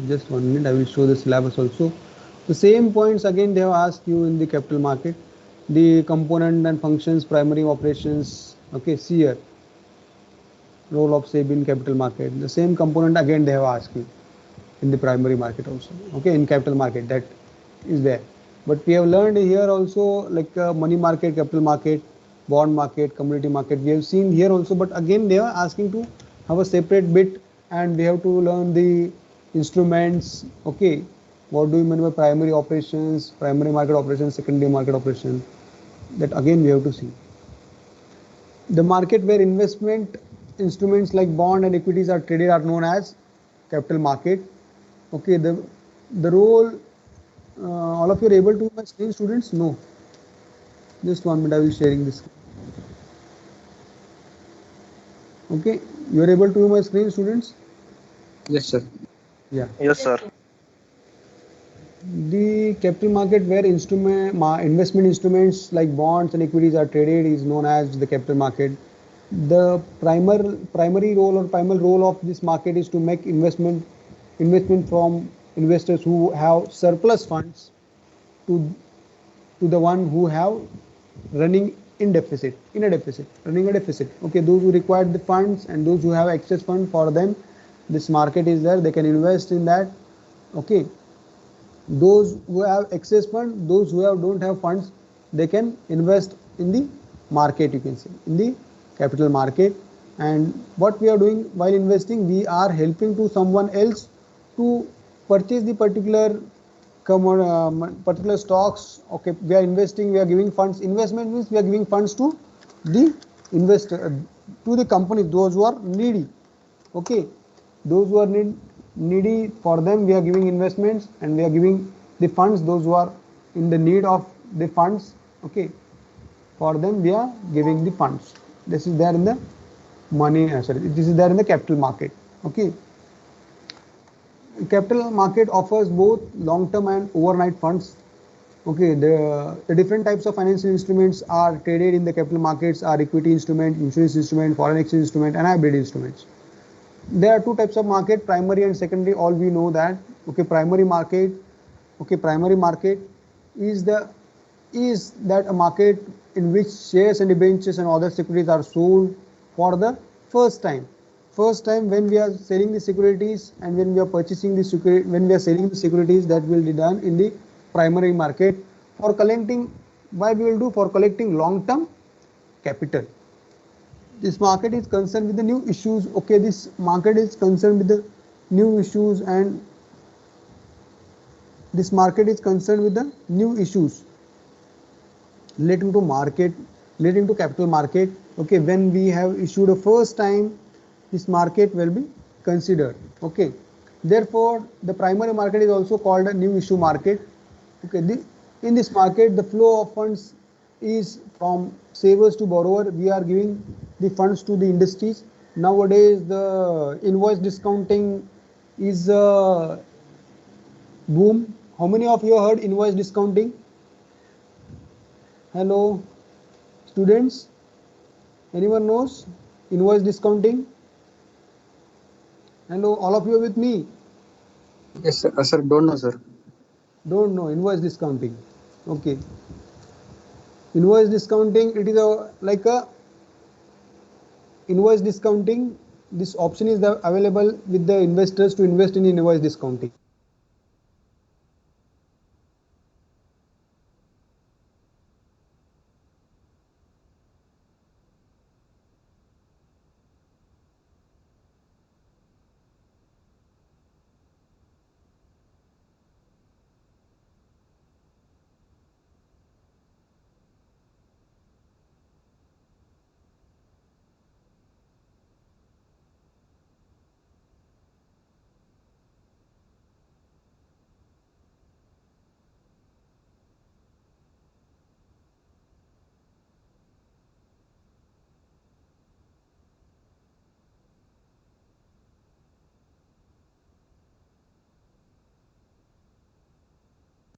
Just 1 minute, I will show the syllabus also. The same points again they have asked you in the capital market. The component and functions, primary operations. Okay, see here, role of SEBI in capital market. The same component again they have asked you in the primary market also. Okay, in capital market that is there. But we have learned here also like money market, capital market, bond market, commodity market. We have seen here also, but again they are asking to have a separate bit, and we have to learn the instruments. Okay, what do you mean by primary operations, primary market operations, secondary market operation? That again we have to see. The market where investment instruments like bond and equities are traded are known as capital market. Okay, the role, all of you are able to my screen, students? No. Just 1 minute, I will sharing this. Okay, you are able to view my screen, students? Yes, sir. Yeah. Yes, sir. The capital market where investment instruments like bonds and equities are traded is known as the capital market. The primary role or primal role of this market is to make investment from investors who have surplus funds to the one who have running in a deficit. Okay, those who require the funds and those who have excess fund, for them this market is there, they can invest in that. Okay, those who have excess fund, those who don't have funds, they can invest in the market, you can say in the capital market. And what we are doing while investing, we are helping to someone else to purchase the particular stocks. Okay, we are investing, we are giving funds. Investment means we are giving funds to the investor, to the company, those who are needy. Okay, those who are needy, for them we are giving investments, and we are giving the funds those who are in the need of the funds. Okay, for them we are giving the funds. This is there in the this is there in the capital market. Okay, capital market offers both long-term and overnight funds. Okay, the different types of financial instruments are traded in the capital markets are equity instrument, insurance instrument, foreign exchange instrument, and hybrid instruments. There are two types of market, primary and secondary. All we know that. Okay, primary market. Okay, primary market is that a market in which shares and debentures and other securities are sold for the first time. When we are selling the securities and when we are purchasing the security, when we are selling the securities, that will be done in the primary market. For collecting, why we will do? For collecting long-term capital. This market is concerned with the new issues. Okay, this market is concerned with the new issues, and this market is concerned with the new issues relating to market, relating to capital market. Okay, when we have issued a first time, this market will be considered. Okay, therefore the primary market is also called a new issue market. Okay, in this market the flow of funds is from savers to borrower. We are giving the funds to the industries. Nowadays the invoice discounting is a boom. How many of you heard invoice discounting? Hello students, anyone knows invoice discounting? Hello, all of you are with me? Yes, sir. Sir, don't know, sir. Don't know invoice discounting. Okay, invoice discounting, it is like a invoice discounting. This option is available with the investors to invest in invoice discounting.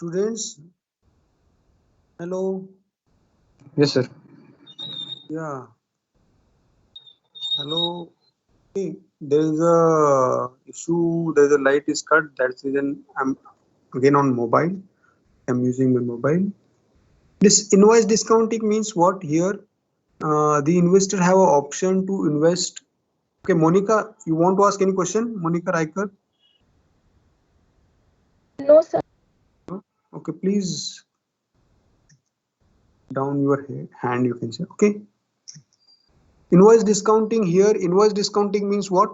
Students, hello. Yes, sir. Yeah, hello. There is a issue. There's a light is cut. That's the reason I'm again on mobile. I'm using my mobile. This invoice discounting means what here? The investor have an option to invest. Okay, Monica, you want to ask any question? Monica Riker? No, sir. Okay, please down your hand, you can say. Okay. Invoice discounting here, invoice discounting means what?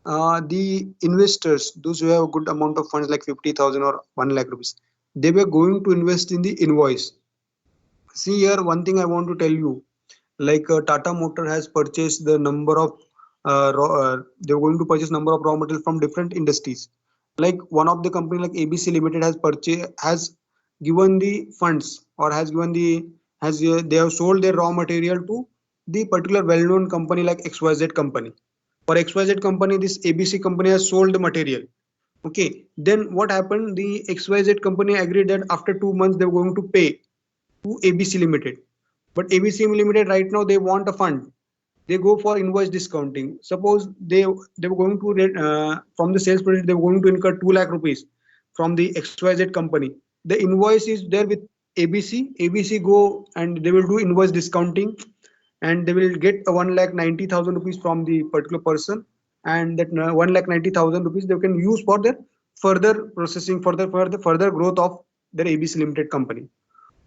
The investors, those who have a good amount of funds like 50,000 or 1 lakh rupees, they were going to invest in the invoice. See here, one thing I want to tell you, like Tata Motor has purchased the number of they're going to purchase number of raw material from different industries. Like one of the company like ABC Limited has given the funds or has given the has they have sold their raw material to the particular well-known company like XYZ company. For XYZ company, this ABC company has sold the material. Okay, then what happened? The XYZ company agreed that after 2 months they were going to pay to ABC Limited. But ABC Limited right now they want a fund. They go for invoice discounting. Suppose they were going to from the sales project they were going to incur 2 lakh rupees from the XYZ company. The invoice is there with ABC. ABC go and they will do invoice discounting, and they will get a 1,90,000 rupees from the particular person, and that 1,90,000 rupees they can use for their further processing for the further growth of their ABC Limited company.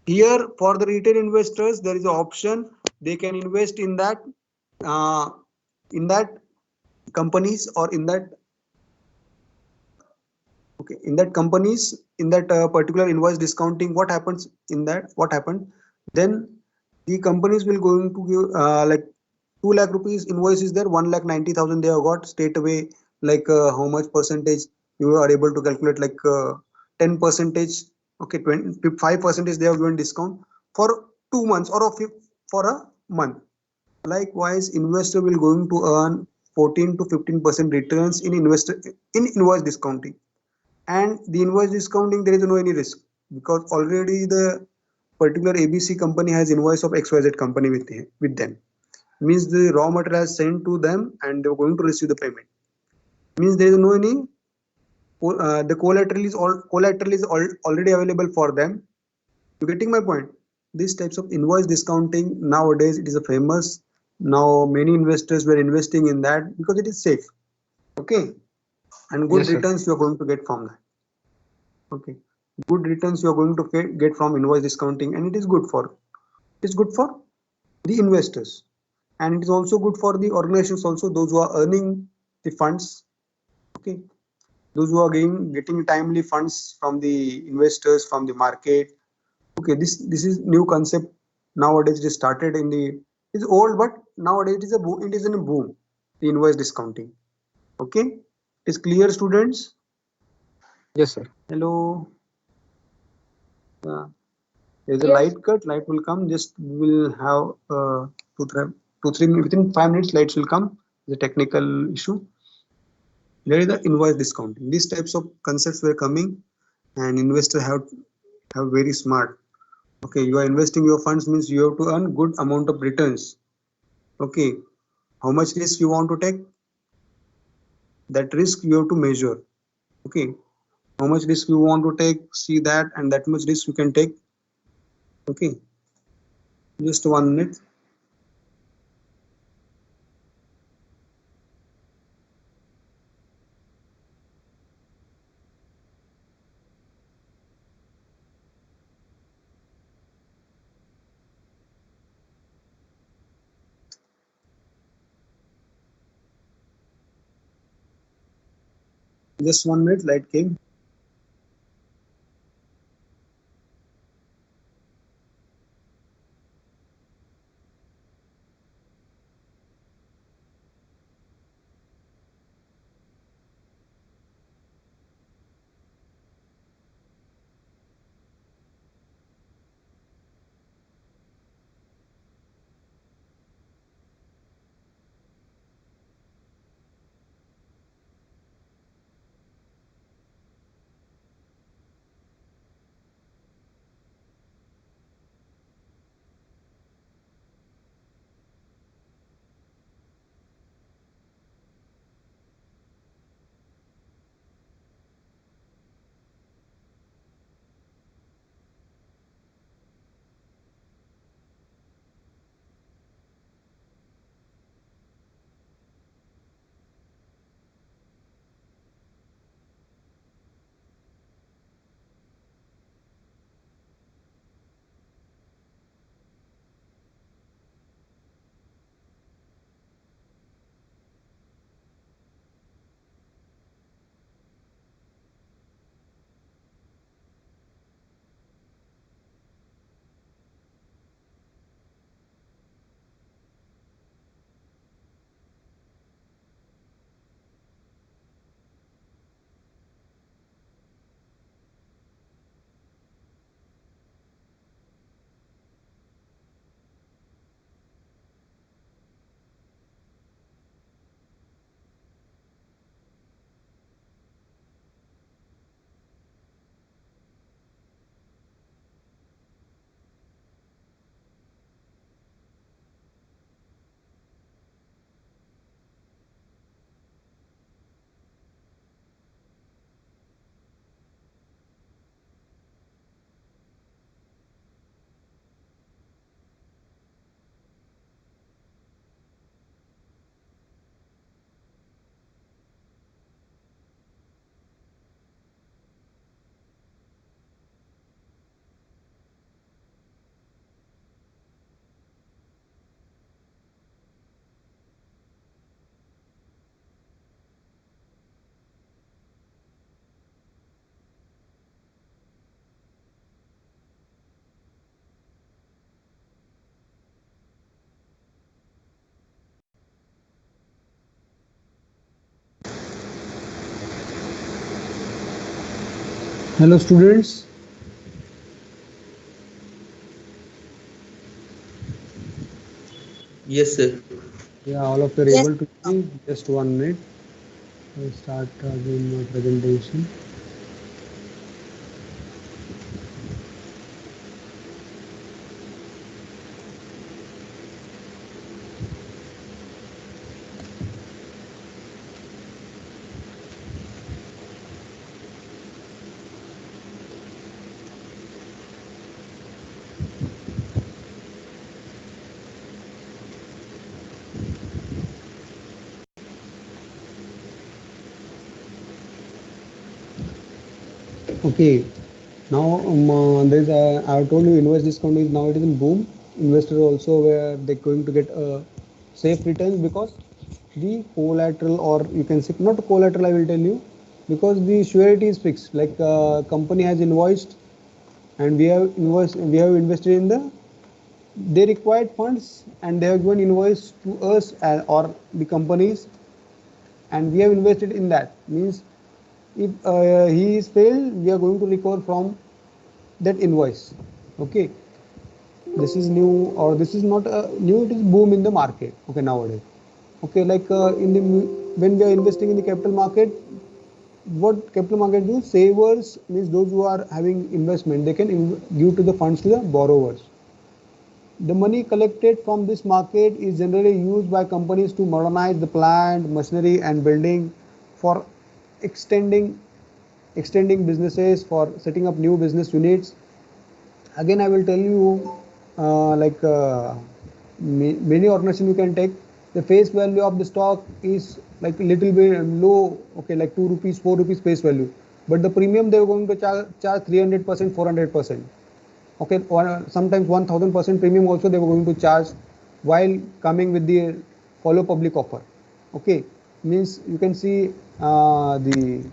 Here for the retail investors there is an option they can invest uh, in that companies or in that okay in that companies in that particular invoice discounting. What happens in that? What happened then? The companies will going to give like 2 lakh rupees invoice is there, 1,90,000 they have got straight away. Like how much percentage you are able to calculate, like 10 percentage. Okay, 25 percentage they have given discount for 2 months or for a month. Likewise, investor will going to earn 14 to 15% returns in investor in invoice discounting. And the invoice discounting there is no any risk, because already the particular ABC company has invoice of XYZ company with them. Means the raw material is sent to them and they're going to receive the payment. Means there is no any the collateral is already available for them. You getting my point? These types of invoice discounting nowadays it is a famous. Now many investors were investing in that because it is safe. Okay, and good Yes, sir. returns you are going to get from that. Okay, good returns you are going to get from invoice discounting, and it's good for the investors, and it is also good for the organizations also, those who are earning the funds. Okay, those who are getting timely funds from the investors from the market. Okay, this is new concept nowadays. It is started in the it's old, but nowadays it is a boom. It is in a boom. The invoice discounting. Okay, it is clear, students. Yes, sir. Hello. There's a Yes. light cut. Light will come. Just we will have two three within 5 minutes. Lights will come. The technical issue. There is the invoice discounting. These types of concepts were coming, and investors have very smart. Okay, you are investing your funds means you have to earn good amount of returns. Okay, how much risk you want to take? That risk you have to measure. Okay, how much risk you want to take? See that, and that much risk you can take. Okay, just 1 minute. Just 1 minute. Light came. Hello students. Yes, sir. Yeah, all of you are Yes. able to see. Just 1 minute. I start doing my presentation. Okay. Now there's I have told you inverse discount is now it is in boom. Investors also where they're going to get safe returns because the collateral, or you can say not collateral, I will tell you, because the surety is fixed. Like company has invoiced and we have invested in the, they required funds and they have given invoice to us or the companies, and we have invested in that. Means if he is failed, we are going to recover from that invoice. Okay, this is new, or this is not new, it is boom in the market. Okay, nowadays. Okay, like in the when we are investing in the capital market, what capital market do? Savers means those who are having investment, they can give to the funds to the borrowers. The money collected from this market is generally used by companies to modernize the plant, machinery and building, for extending extending businesses, for setting up new business units. Again, I will tell you, like many organizations you can take, the face value of the stock is like a little bit low. Okay, like 2 rupees, 4 rupees face value, but the premium they are going to charge 300%, 400%. Okay, sometimes 1000% premium also they were going to charge while coming with the follow public offer. Okay, means you can see the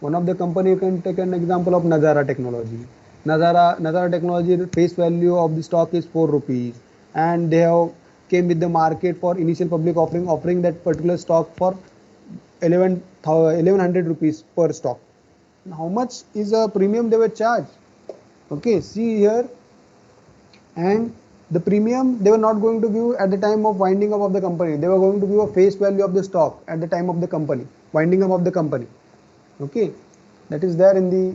one of the company, you can take an example of Nazara Technology. Nazara Technology face value of the stock is 4 rupees, and they have came with the market for initial public offering that particular stock for 1100 rupees per stock. How much is a premium they were charged? Okay, see here, and the premium they were not going to give at the time of winding up of the company. They were going to give a face value of the stock at the time of the company winding up of the company. Okay, that is there in the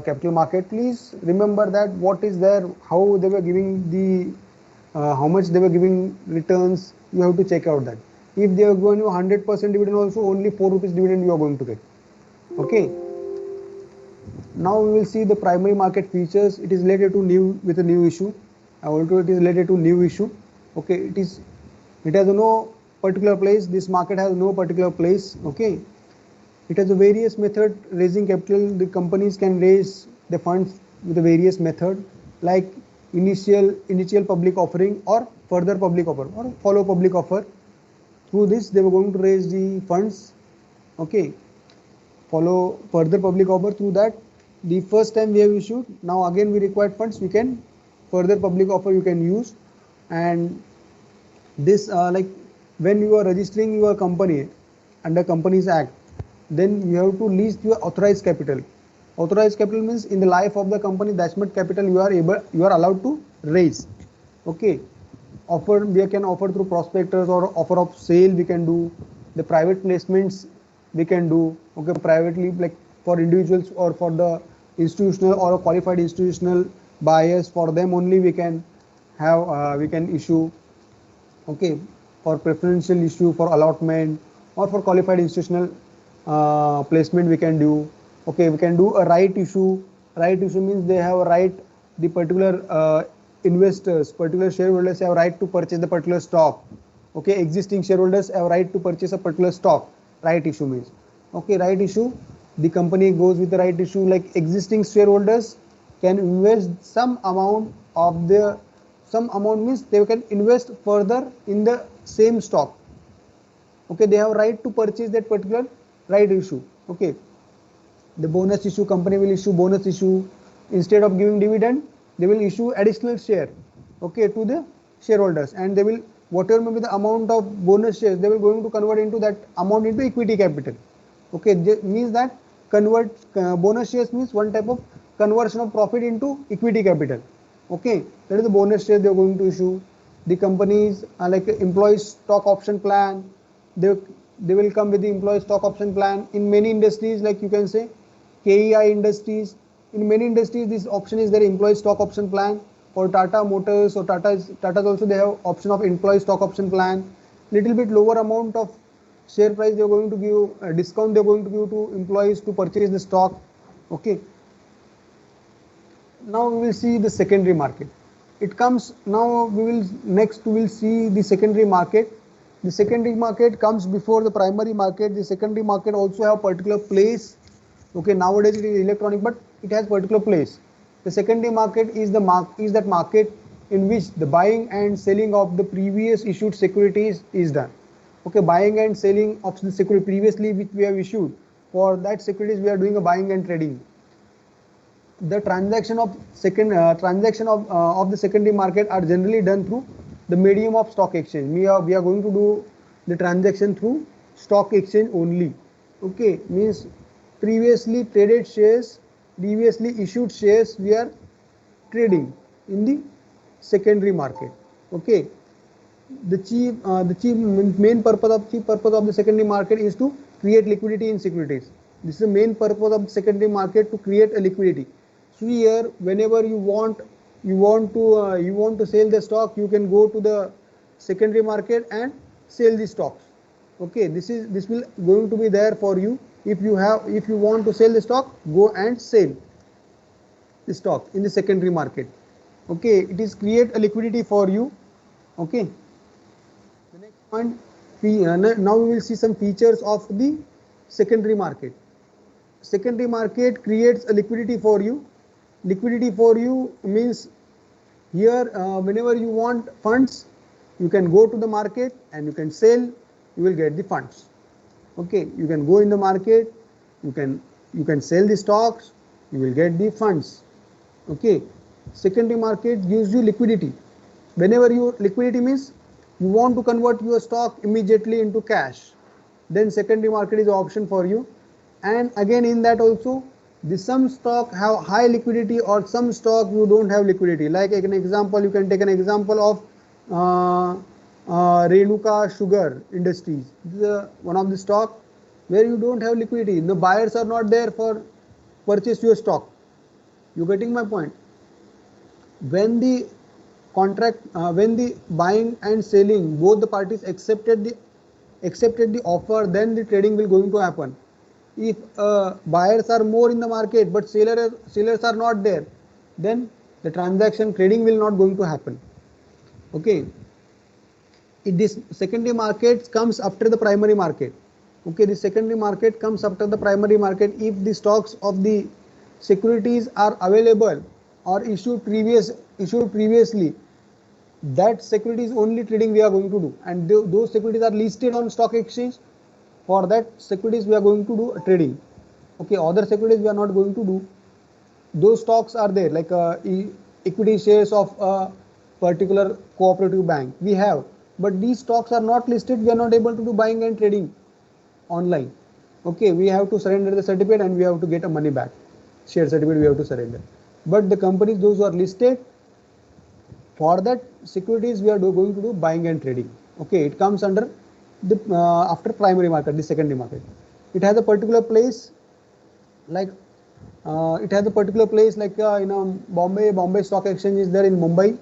capital market. Please remember that what is there, how they were giving the how much they were giving returns. You have to check out that. If they are going to 100% dividend, also only 4 rupees dividend you are going to get. Okay, now we will see the primary market features. It is related to new, with a new issue. I will tell you it is related to new issue. Okay, it has no particular place. This market has no particular place. Okay, it has a various method raising capital. The companies can raise the funds with a various method, like initial public offering, or further public offer, or follow public offer. Through this they were going to raise the funds. Okay, follow further public offer. Through that, the first time we have issued, now again we required funds, we can further public offer you can use. And this like when you are registering your company under Companies Act, then you have to list your authorized capital. Authorized capital means in the life of the company, that much capital you are allowed to raise. Okay, offer we can offer through prospectors, or offer of sale we can do. The private placements we can do. Okay, privately, like for individuals or for the institutional or a qualified institutional buyers, for them only we can have we can issue. Okay, for preferential issue, for allotment, or for qualified institutional placement we can do. Okay, we can do a right issue. Right issue means they have a right, the particular investors, particular shareholders have right to purchase the particular stock. Okay, existing shareholders have right to purchase a particular stock. Right issue means, okay, right issue, the company goes with the right issue, like existing shareholders can invest some amount of their, some amount means they can invest further in the same stock. Okay, they have right to purchase that particular right issue. Okay, the bonus issue, company will issue bonus issue. Instead of giving dividend, they will issue additional share, okay, to the shareholders, and they will, whatever may be the amount of bonus shares, they will going to convert into that amount into equity capital. Okay, means that convert bonus shares means one type of conversion of profit into equity capital. Okay, that is the bonus share they are going to issue. The companies are like employee stock option plan. They will come with the employee stock option plan in many industries, like you can say KEI industries. In many industries, this option is their employee stock option plan. For Tata Motors or Tata's also they have option of employee stock option plan. Little bit lower amount of share price they are going to give, discount they are going to give to employees to purchase the stock. Okay. Now we will see the secondary market. It comes now. We will see the secondary market. The secondary market comes before the primary market. The secondary market also have particular place. Okay, nowadays it is electronic, but it has particular place. The secondary market is that market in which the buying and selling of the previous issued securities is done. Okay, buying and selling of the security previously which we have issued, for that securities we are doing a buying and trading. The transaction of the secondary market are generally done through the medium of stock exchange. We are going to do the transaction through stock exchange only. Okay, means previously traded shares, previously issued shares we are trading in the secondary market. Okay, the chief main purpose of the secondary market is to create liquidity in securities. This is the main purpose of the secondary market, to create a liquidity. So here, whenever you want to sell the stock, you can go to the secondary market and sell the stocks. Okay, this will going to be there for you. If you want to sell the stock, go and sell the stock in the secondary market. Okay, it is create a liquidity for you. Okay, the next point, now we will see some features of the secondary market. Secondary market creates a liquidity for you. Liquidity for you means here, whenever you want funds, you can go to the market and you can sell, you will get the funds. Okay, you can go in the market, you can sell the stocks, you will get the funds. Okay, secondary market gives you liquidity. Whenever liquidity means you want to convert your stock immediately into cash, then secondary market is an option for you. And again, in that also, some stock have high liquidity, or some stock you don't have liquidity. Like an example, you can take an example of Renuka Sugar Industries. This is one of the stock where you don't have liquidity. The buyers are not there for purchase your stock. You getting my point? When the when the buying and selling, both the parties accepted the offer, then the trading will going to happen. If buyers are more in the market but sellers are not there, then the transaction trading will not going to happen. Okay, this secondary market comes after the primary market. Okay, the secondary market comes after the primary market if the stocks of the securities are available or issued previously. That securities only trading we are going to do, and those securities are listed on stock exchange. For that securities we are going to do trading. Okay, other securities we are not going to do. Those stocks are there, like equity shares of a particular cooperative bank we have, but these stocks are not listed. We are not able to do buying and trading online. Okay, we have to surrender the certificate and we have to get a money back. Share certificate we have to surrender. But the companies, those who are listed, for that securities we are going to do buying and trading. Okay, it comes under the after primary market, the secondary market. It has a particular place, like Bombay Stock Exchange is there in Mumbai.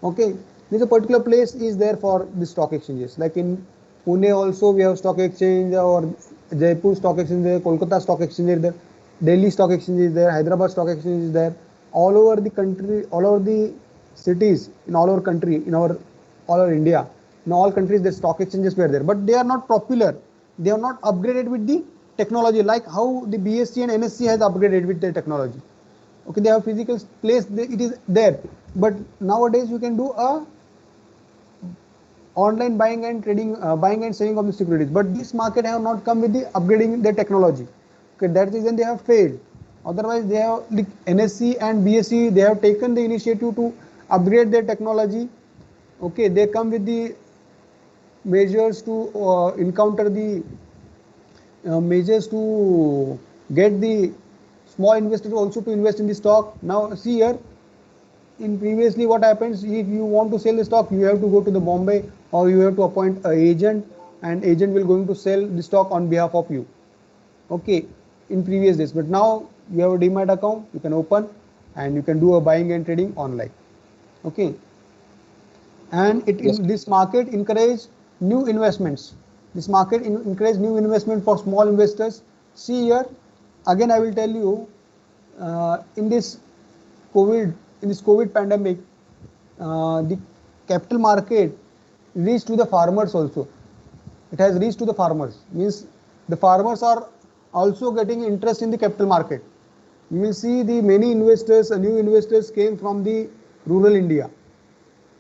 Okay, there's a particular place is there for the stock exchanges. Like in Pune also we have stock exchange, or Jaipur Stock Exchange there, Kolkata Stock Exchange is there, Delhi Stock Exchange is there, Hyderabad Stock Exchange is there. All over the country, all over the cities in all over country, in all over India, in all countries the stock exchanges were there, but they are not popular. They are not upgraded with the technology, like how the BSE and NSE has upgraded with the technology. Okay, they have physical place, it is there, but nowadays you can do a online buying and trading, buying and selling of the securities, but this market have not come with the upgrading the technology. Okay, that reason they have failed. Otherwise they have, the NSE and BSE, they have taken the initiative to upgrade their technology. Okay, they come with the measures to encounter the measures to get the small investors also to invest in the stock. Now see here, in previously what happens, if you want to sell the stock, you have to go to the Bombay, or you have to appoint an agent, and agent will going to sell the stock on behalf of you. Okay, in previous days, but now you have a demat account, you can open and you can do a buying and trading online. Okay, and it Yes. in this market encourage new investments. This market encourage new investment for small investors. See here, again I will tell you, in this COVID pandemic, the capital market reached to the farmers also. It has reached to the farmers, means the farmers are also getting interest in the capital market. You will see the many investors, new investors came from the rural India.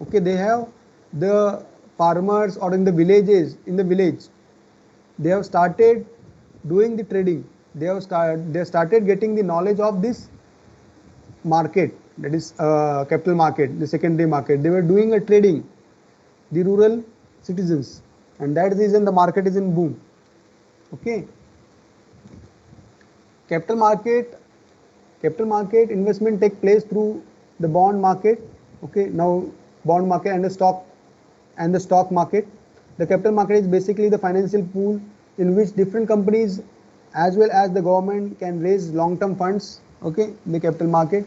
Okay, they have the farmers, or in the villages, in the village, they have started doing the trading. They started getting the knowledge of this market, that is capital market, the secondary market. They were doing a trading, the rural citizens, and that is the reason the market is in boom. Okay, capital market investment take place through the bond market. Okay, now bond market and the stock market. The capital market is basically the financial pool in which different companies as well as the government can raise long term funds. Okay, the capital market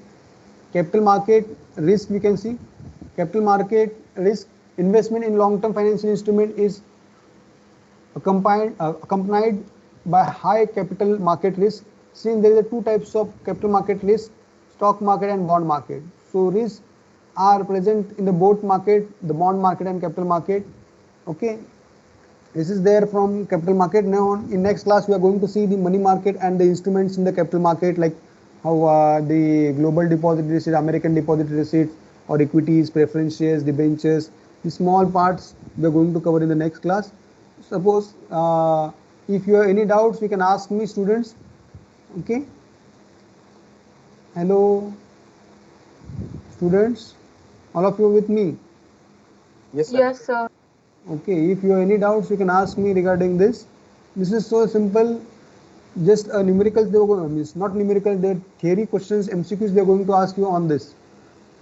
risk, we can see capital market risk, investment in long term financial instrument is accompanied by high capital market risk. Since there are two types of capital market risk, stock market and bond market. So risks are present in the both market, the bond market and capital market. Okay, this is there from capital market. Now in next class we are going to see the money market and the instruments in the capital market, like how the global deposit receipt, American deposit receipt, or equities, preference shares, debentures. The small parts we are going to cover in the next class. Suppose if you have any doubts, you can ask me, students. Okay, hello students, all of you with me? Yes, sir. Yes, sir. Okay, if you have any doubts, you can ask me regarding this. This is so simple, just a numerical, means not numerical, the theory questions, MCQs they are going to ask you on this.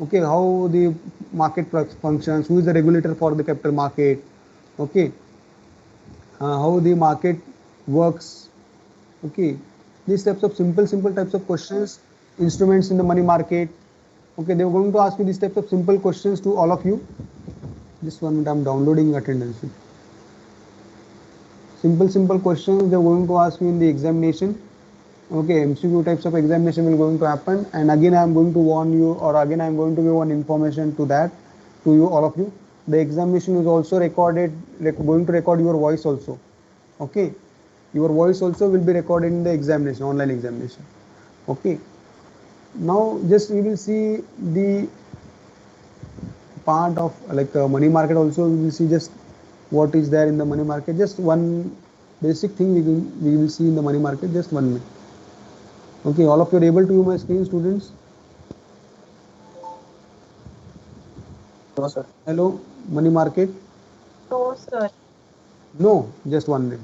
Okay, how the market functions, who is the regulator for the capital market. Okay, how the market works. Okay, these types of simple types of questions, instruments in the money market. Okay, they are going to ask you these types of simple questions to all of you. Just 1 minute, I'm downloading attendance. Simple questions they are going to ask you in the examination. Okay, MCQ types of examination will going to happen, and again I am going to warn you, or again I am going to give one information to that, to you, all of you. The examination is also recorded, going to record your voice also. Okay, your voice also will be recorded in the examination, online examination. Okay, now just we will see the part of like money market also. We will see just what is there in the money market. Just one basic thing we will see in the money market. Just 1 minute. Okay, all of you are able to view my screen, students? No, sir. Hello, money market? No, sir. No, just 1 minute.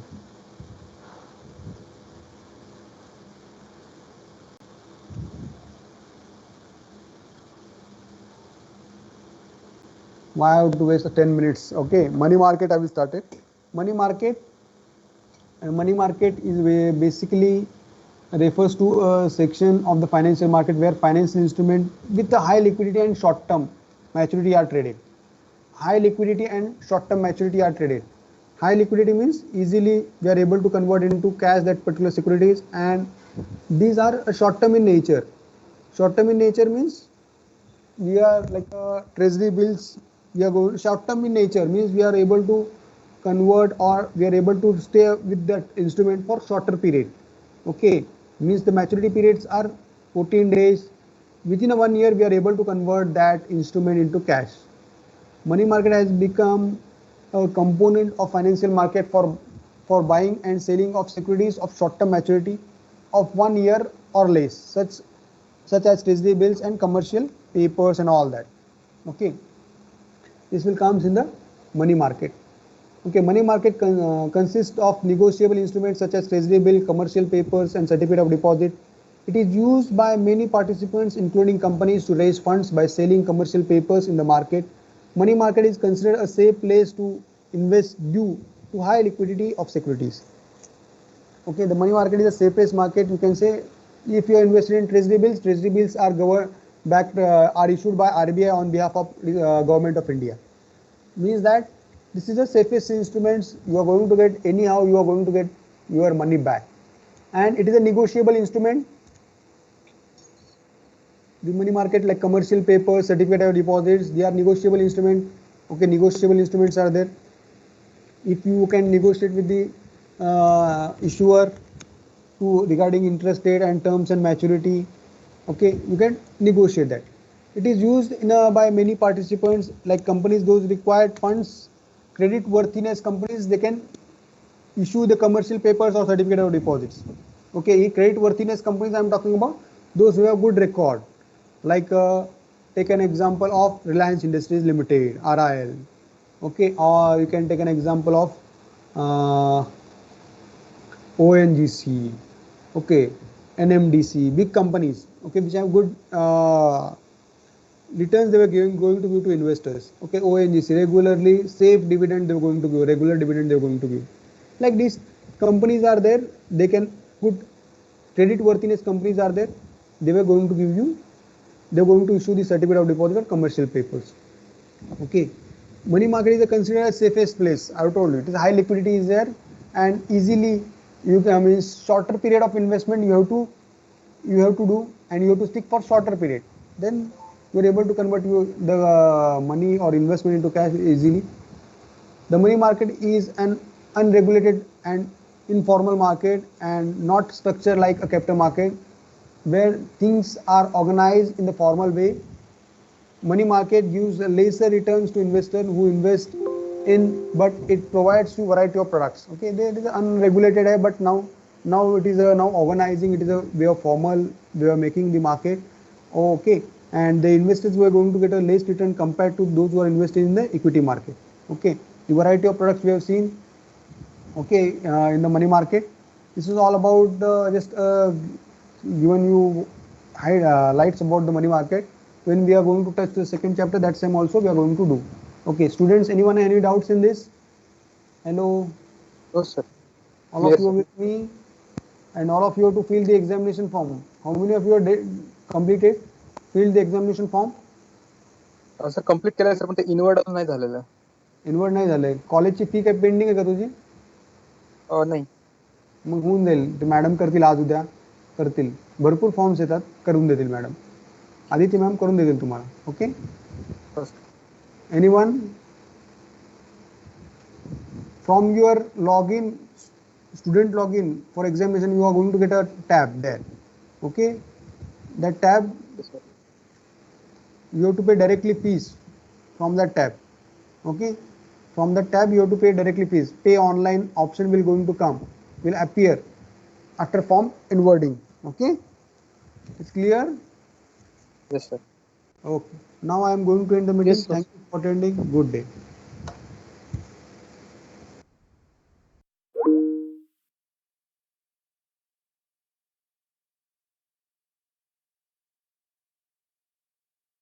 Why I have to waste 10 minutes? Okay, money market I will start it. Money market is basically refers to a section of the financial market where financial instrument with a high liquidity and short term maturity are traded. High liquidity and short term maturity are traded. High liquidity means easily we are able to convert into cash that particular securities, and these are short term in nature. Short term in nature means we are like treasury bills. We are going short term in nature means we are able to convert, or we are able to stay with that instrument for shorter period. Okay, means the maturity periods are 14 days. Within a 1 year we are able to convert that instrument into cash. Money market has become a component of financial market for buying and selling of securities of short term maturity of 1 year or less, such as treasury bills and commercial papers and all that. Okay, this will comes in the money market. Okay, money market consists of negotiable instruments such as treasury bill, commercial papers, and certificate of deposit. It is used by many participants, including companies, to raise funds by selling commercial papers in the market. Money market is considered a safe place to invest due to high liquidity of securities. Okay, the money market is the safest market. You can say if you are invested in treasury bills are are issued by RBI on behalf of government of India. Means that this is the safest instruments. You are going to get anyhow. You are going to get your money back, and it is a negotiable instrument. The money market, like commercial papers, certificate of deposits, they are negotiable instruments. Okay, negotiable instruments are there. If you can negotiate with the issuer regarding interest rate and terms and maturity, okay, you can negotiate that. It is used by many participants, like companies, those required funds, credit worthiness companies, they can issue the commercial papers or certificate of deposits. Okay, credit worthiness companies I am talking about, those who have good record, like take an example of Reliance Industries Limited, RIL. Okay, or you can take an example of ONGC, okay, NMDC, big companies, okay, which have good returns they were going to give to investors. Okay, ONGC regularly safe dividend they were going to give, regular dividend they were going to give. Like these companies are there, they can good credit worthiness companies are there, they were going to give you, they are going to issue the certificate of deposit or commercial papers. Okay, money market is considered as safest place. I told you it is high liquidity is there, and easily you can, I mean, shorter period of investment you have to do, and you have to stick for shorter period. Then you are able to convert the money or investment into cash easily. The money market is an unregulated and informal market and not structured like a capital market, where things are organized in the formal way. Money market gives lesser returns to investors who invest in, but it provides you variety of products. Okay, there is unregulated, but now it is now organizing. It is a way of formal. They are making the market. Okay, and the investors were going to get a less return compared to those who are investing in the equity market. Okay, the variety of products we have seen. Okay, in the money market, this is all about just given you lights about the money market. When we are going to touch the second chapter, that same also we are going to do. Okay, students, anyone any doubts in this? Hello. No, sir. All of you are with me, and all of you have to fill the examination form. How many of you are completed? Fill the examination form. Sir complete केलं sir पण ते inward नाही झालेलं. Inward नाही झालंय. कॉलेजची फी काही pending आहे का तुझी? नाही. मग होऊन जाईल. ते मॅडम करतील आज उद्या करतील. भरपूर फॉर्म्स येतात, करून देतील मॅडम. आदिती मॅम करून देतील तुम्हाला. Okay, anyone? From your login, student login for examination, you are going to get a tab there. Okay, that tab you have to pay directly fees from that tab. Okay, from that tab you have to pay directly fees. Pay online option will appear after form inwarding. Okay, it's clear? Yes, sir. Okay, now I am going to end the meeting. Yes, sir. Thank you for attending. Good day.